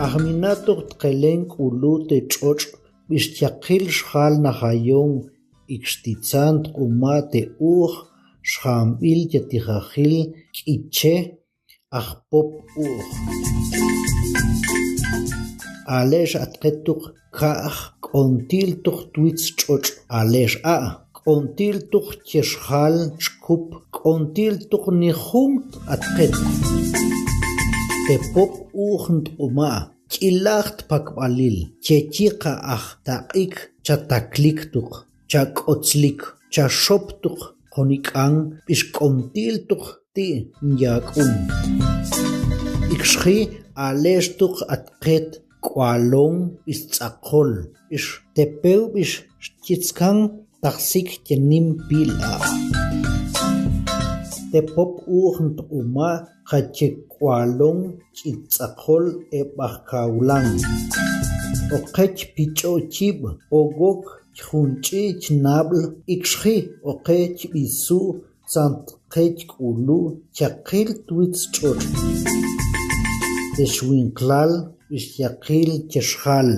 Ahminato tqelen k'ulu tech'och' bixtyaqil xjal najayon ikxtitzan tq'uma te'uj xjamb'il yatijajil k'iche ajpop uj alex atqetuq ka'aj k'ontil tuq twitz ch'och' alex k'ontil tuq chexjal chkup k'ontil tuq nijumt atqet tepop uj ntq'uma k'ilaj pakb'alil chechiqa aj taq'ik chataklik tuq chak'otzlik chaxop tuq qonik'an b'ixk'ontil tuq ti' nyak'un ikxji alex tuq atqet k'ualon b'ixtz'aqol b'ixtepew b'ixtyitzkan taqsik tyenim pil'a tepop uj ntq'uma qache k'ualon ch'itz'aqol eb'ajkawlan oqech pich'ochib' ogok chjunch'i chnabl ikxji oqech b'isu tzantqech k'ulu chaqil twitz ch'och' texwinqlal b'ixyaqil chexjal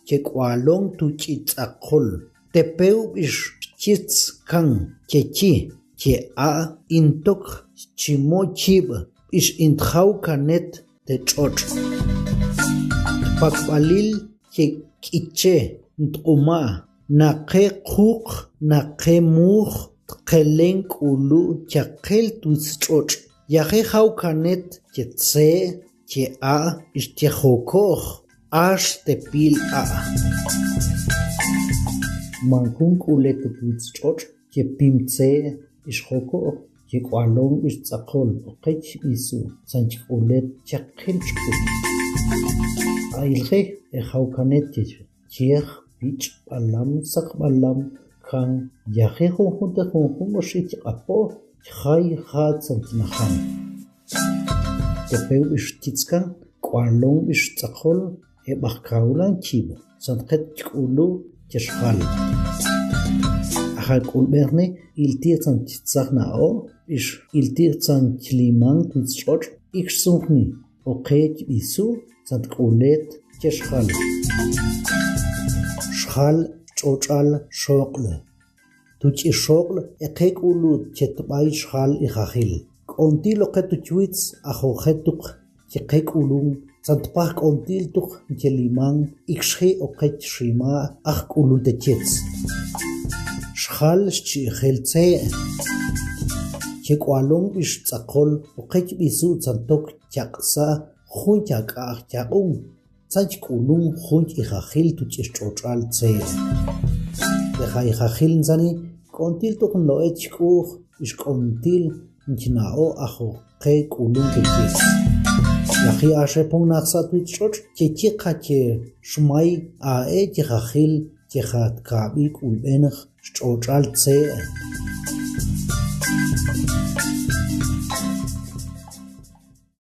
chek'ualon tuch'itz'aqol tepew b'ixtyitzkan chechi che'a intok chimo chib' b'ixintjaw kanet tech'och' pakb'alil chek'iche ntq'uma naqe quq naqe muj tqelen k'ulu chaqil twitz ch'och' yajejaw kanet chetze' che'a b'ixtyajokoj ax tepil'a mankun k'ulet twitz ch'och' chepimtze' b'ixjokoj chek'ualon b'ixtz'aqol oqech b'isu sanchk'ulet chaqil chkup ailje ejaw kanet chiej pich' b'alam saq b'alam kan yaje junjun oxik chq'apo chjay jatz antnajan tepew b'ixtyitzkan k'ualon b'ixtz'aqol eb'ajkawlan chib' santqet chk'ulu chexjal ajalk'ulb'ejne iltijtzan chitzaj na'o iltijtzan chliman twitz ch'och' ikxsunjni oqech b'isu santk'ulet chexjal xjal ch'och'al xoq'l tuch'ixoq'l eqe k'ulu chetb'ay xjal ijajil k'ontil oqe tuchwitz ajojetuq cheqe k'ulun santpaj k'ontil tuq cheliman ikxji oqech xima aj k'ulu techetz xjal xchi'jel tze' chek'ualon b'ixtz'aqol oqech b'isu santok chaq'sa jun chak'aj chaq'un sanch k'ulun jun ijajil tuch'ixch'och'al tze' ijajil ntzani k'ontil tuq nlo'ej chk'uj b'ixk'ontil nchna'o ajoqe k'ulun techetz yaji axepon naqsa twitz ch'och' chechiqa che xmay a'e chejajil chejatkab'i k'ulb'enaj xch'och'al tze'